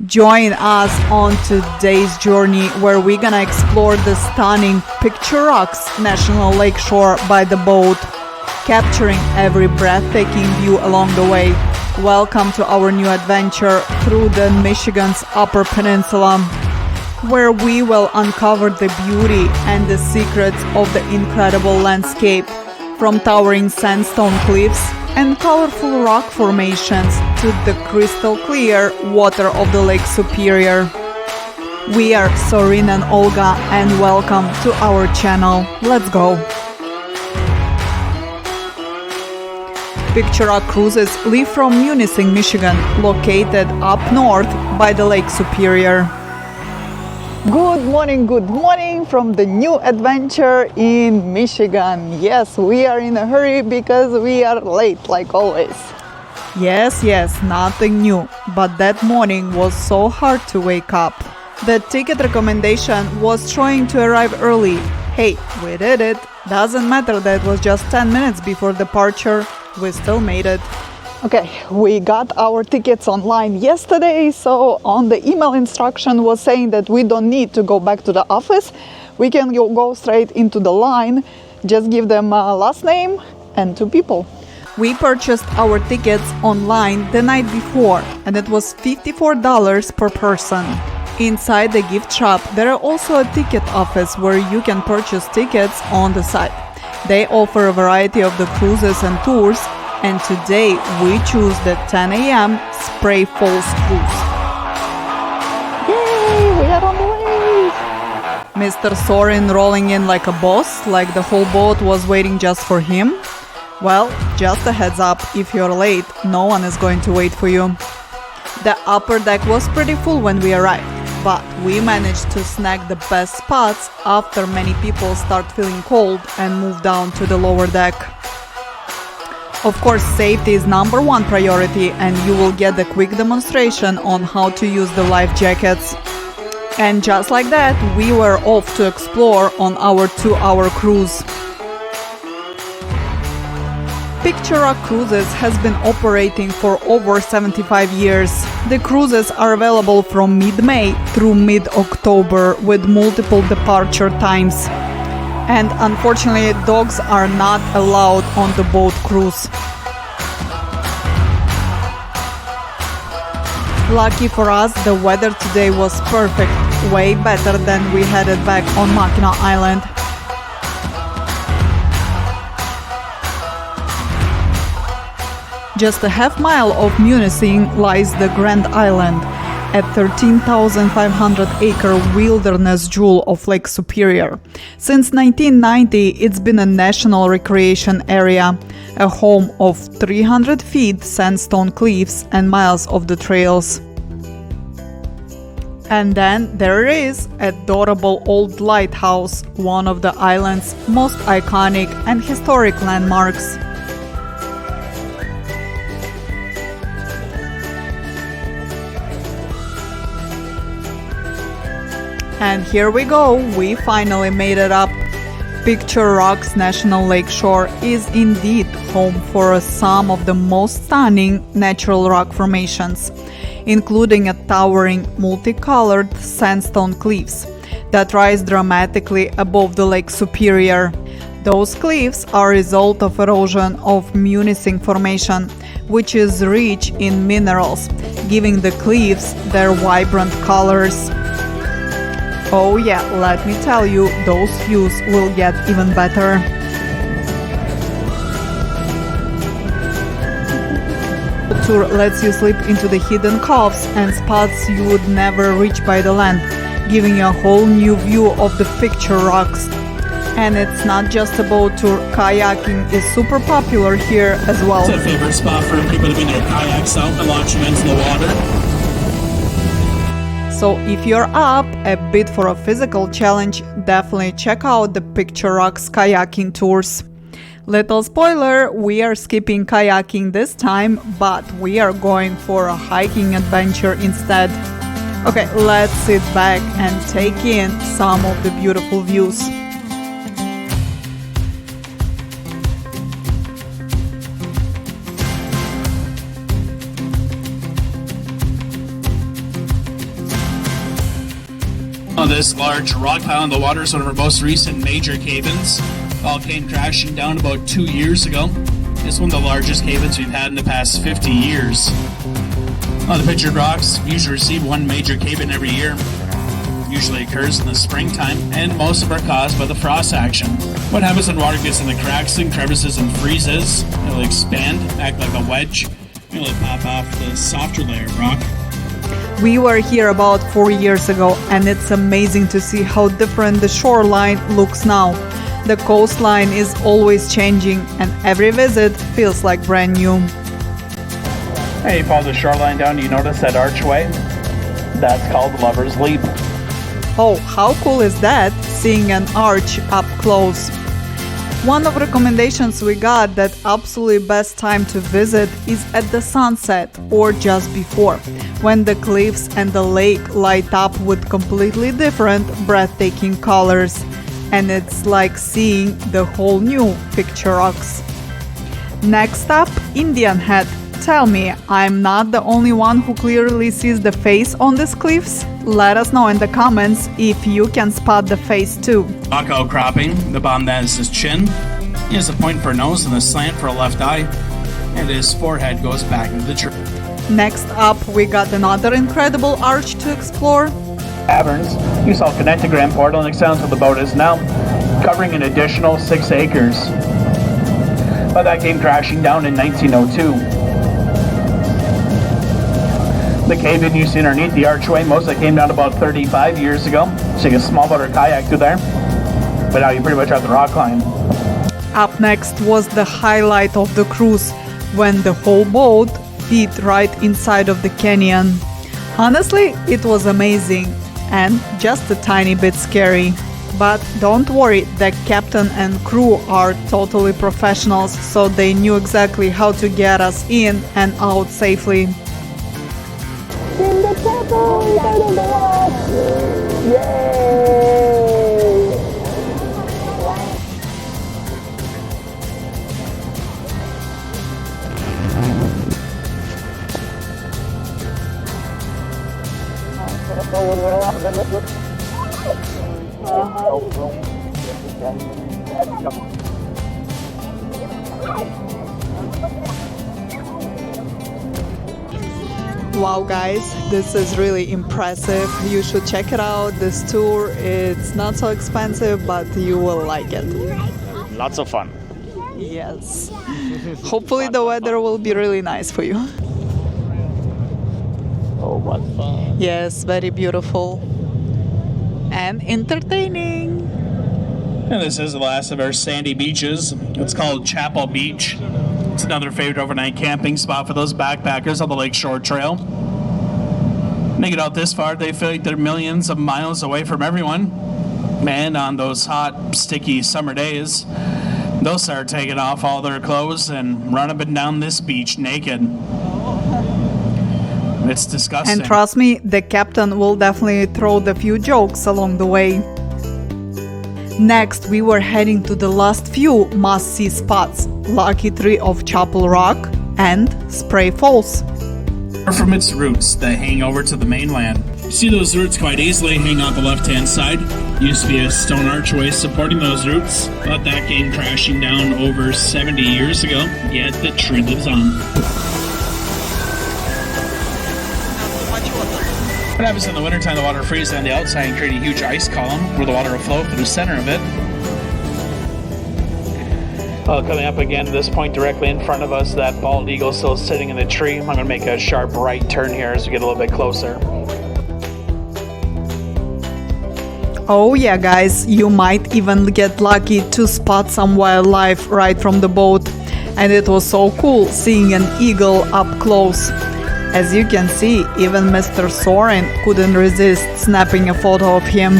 Join us on today's journey where we're gonna explore the stunning Pictured Rocks National Lakeshore by the boat, capturing every breathtaking view along the way. Welcome to our new adventure through the Michigan's Upper Peninsula, where we will uncover the beauty and the secrets of the incredible landscape, from towering sandstone cliffs and colorful rock formations to the crystal clear water of the Lake Superior. We are Sorin and Olga, and welcome to our channel. Let's go! Pictured Rock Cruises leave from Munising, Michigan, located up north by the Lake Superior. Good morning from the new adventure in Michigan. Yes, we are in a hurry because we are late, like always. Yes, nothing new, but that morning was so hard to wake up. The ticket recommendation was trying to arrive early. Hey, we did it. Doesn't matter that it was just 10 minutes before departure, we still made it. Okay, we got our tickets online yesterday, so on the email instruction was saying that we don't need to go back to the office. We can go straight into the line, just give them a last name and two people. We purchased our tickets online the night before, and it was $54 per person. Inside the gift shop, there are also a ticket office where you can purchase tickets on the site. They offer a variety of the cruises and tours, and today we choose the 10 a.m. Spray Falls cruise. Yay! We are on the way! Mr. Sorin rolling in like a boss, like the whole boat was waiting just for him. Well, just a heads up, if you're late, no one is going to wait for you. The upper deck was pretty full when we arrived, but we managed to snag the best spots after many people start feeling cold and move down to the lower deck. Of course, safety is number one priority, and you will get a quick demonstration on how to use the life jackets. And just like that, we were off to explore on our 2-hour cruise. Pictured Rock Cruises has been operating for over 75 years. The cruises are available from mid-May through mid-October with multiple departure times. And unfortunately, dogs are not allowed on the boat cruise. Lucky for us, the weather today was perfect, way better than we had it back on Mackinac Island. Just a half mile of Munising lies the Grand Island, a 13,500-acre wilderness jewel of Lake Superior. Since 1990, it's been a national recreation area, a home of 300 feet sandstone cliffs and miles of the trails. And then there is adorable old lighthouse, one of the island's most iconic and historic landmarks. And here we go, we finally made it up. Pictured Rocks National Lakeshore is indeed home for some of the most stunning natural rock formations, including a towering multicolored sandstone cliffs that rise dramatically above the Lake Superior. Those cliffs are a result of erosion of Munising Formation, which is rich in minerals, giving the cliffs their vibrant colors. Oh yeah, let me tell you, those views will get even better. The tour lets you slip into the hidden coves and spots you would never reach by the land, giving you a whole new view of the Pictured Rocks. And it's not just a boat tour, kayaking is super popular here as well. It's a favorite spot for everybody to bring their kayaks out and launch them into the water. So if you're up a bit for a physical challenge, definitely check out the Pictured Rocks kayaking tours. Little spoiler, we are skipping kayaking this time, but we are going for a hiking adventure instead. Okay, let's sit back and take in some of the beautiful views. On this large rock pile in the water is one of our most recent major cave-ins. All came crashing down about 2 years ago. It's one of the largest cave-ins we've had in the past 50 years. On the Pictured Rocks, we usually receive one major cave-in every year. Usually occurs in the springtime, and most of them are caused by the frost action. What happens when water gets in the cracks and crevices and freezes? It'll expand, act like a wedge, and it'll pop off the softer layer of rock. We were here about 4 years ago, and it's amazing to see how different the shoreline looks now. The coastline is always changing, and every visit feels like brand new. Hey, you follow the shoreline down, you notice that archway? That's called Lover's Leap. Oh, how cool is that, seeing an arch up close? One of the recommendations we got that absolutely best time to visit is at the sunset or just before, when the cliffs and the lake light up with completely different, breathtaking colors. And it's like seeing the whole new Pictured Rocks. Next up, Indian Head. Tell me, I'm not the only one who clearly sees the face on these cliffs? Let us know in the comments if you can spot the face too. Rock outcropping, the bottom that is his chin. He has a point for a nose and a slant for a left eye. And his forehead goes back into the tree. Next up, we got another incredible arch to explore. Caverns. You saw connectogram portal and extends where the boat is now, covering an additional 6 acres. But that came crashing down in 1902. The cave-in you see underneath the archway, most of it came down about 35 years ago. So you can small boat or kayak through there. But now you pretty much have the rock climb. Up next was the highlight of the cruise, when the whole boat fit right inside of the canyon. Honestly, it was amazing and just a tiny bit scary. But don't worry, the captain and crew are totally professionals, so they knew exactly how to get us in and out safely. Wow guys, this is really impressive. You should check it out. This tour, it's not so expensive, but you will like it. Lots of fun. Yes. Hopefully the weather will be really nice for you. Oh, what fun. Yes, very beautiful. And entertaining. And this is the last of our sandy beaches. It's called Chapel Beach. It's another favorite overnight camping spot for those backpackers on the Lakeshore Trail. When they get out this far, they feel like they're millions of miles away from everyone. Man, on those hot, sticky summer days, they'll start taking off all their clothes and run up and down this beach naked. It's disgusting. And trust me, the captain will definitely throw the few jokes along the way. Next, we were heading to the last few must-see spots, Lucky Tree of Chapel Rock and Spray Falls. From its roots that hang over to the mainland. You see those roots quite easily hang on the left-hand side. Used to be a stone archway supporting those roots, but that came crashing down over 70 years ago, yet the tree lives on. What happens in the wintertime, the water freezes on the outside and create a huge ice column where the water will flow through the center of it. Coming up again to this point directly in front of us, that bald eagle still sitting in the tree. I'm going to make a sharp right turn here as we get a little bit closer. Oh yeah guys, you might even get lucky to spot some wildlife right from the boat. And it was so cool seeing an eagle up close. As you can see, even Mr. Soren couldn't resist snapping a photo of him.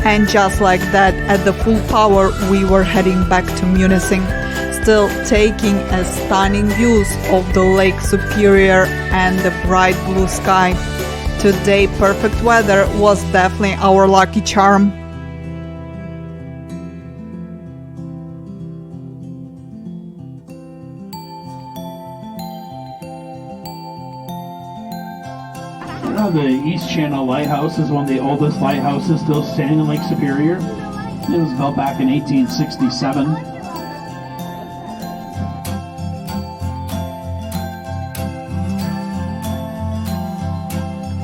And just like that, at the full power, we were heading back to Munising, still taking a stunning views of the Lake Superior and the bright blue sky. Today, perfect weather was definitely our lucky charm. The East Channel Lighthouse is one of the oldest lighthouses still standing in Lake Superior. It was built back in 1867.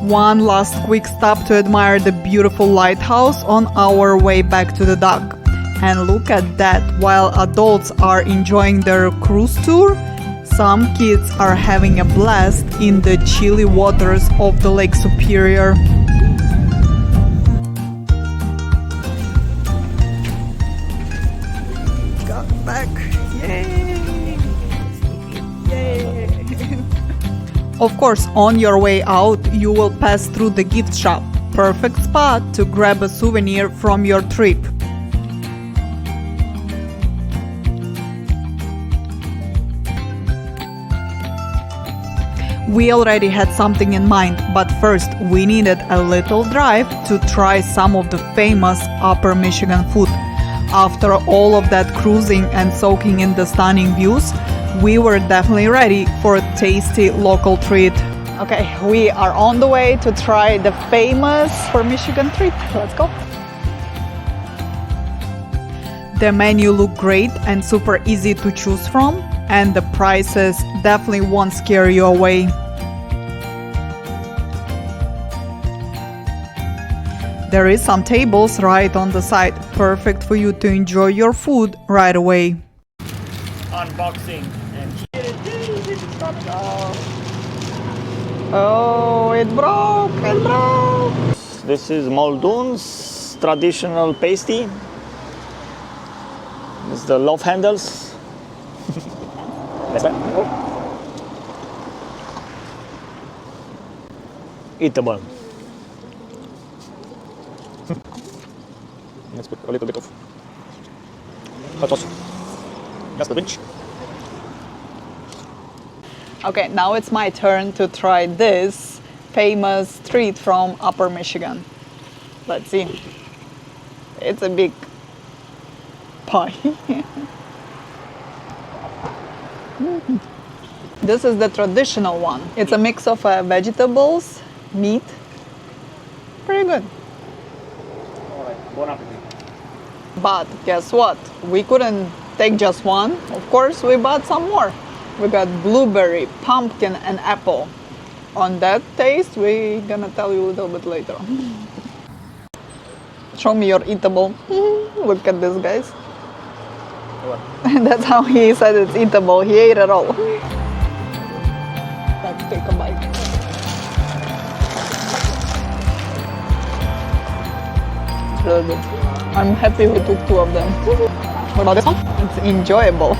One last quick stop to admire the beautiful lighthouse on our way back to the dock. And look at that, while adults are enjoying their cruise tour, some kids are having a blast in the chilly waters of the Lake Superior. Got back! Yay! Yay! Of course, on your way out, you will pass through the gift shop. Perfect spot to grab a souvenir from your trip. We already had something in mind, but first we needed a little drive to try some of the famous Upper Michigan food. After all of that cruising and soaking in the stunning views, we were definitely ready for a tasty local treat. Okay, we are on the way to try the famous Upper Michigan treat. Let's go! The menu looked great and super easy to choose from, and the prices definitely won't scare you away. There is some tables right on the side, perfect for you to enjoy your food right away. Unboxing, and here it is, it's coming off. Oh, it broke, it broke! This is Muldoons traditional pasty. It's the love handles. That's right. Eatable. Let's put a little bit of hot sauce. Just a pinch. Okay, now it's my turn to try this famous treat from Upper Michigan. Let's see. It's a big pie. This is the traditional one. It's a mix of vegetables, meat. Pretty good. Alright, bon appetit. But guess what? We couldn't take just one. Of course, we bought some more. We got blueberry, pumpkin, and apple. On that taste, we're gonna tell you a little bit later. Show me your eatable. Look at this, guys. What? That's how he said it's eatable. He ate it all. Let's take a bite. It's really good. I'm happy we took two of them. What about this one? It's enjoyable.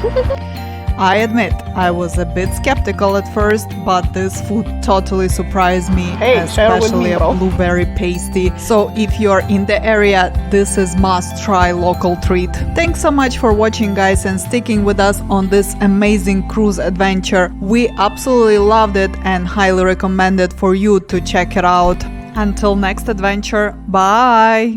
I admit, I was a bit skeptical at first, but this food totally surprised me, especially a blueberry pasty. So if you're in the area, this is must-try local treat. Thanks so much for watching, guys, and sticking with us on this amazing cruise adventure. We absolutely loved it and highly recommend it for you to check it out. Until next adventure, bye!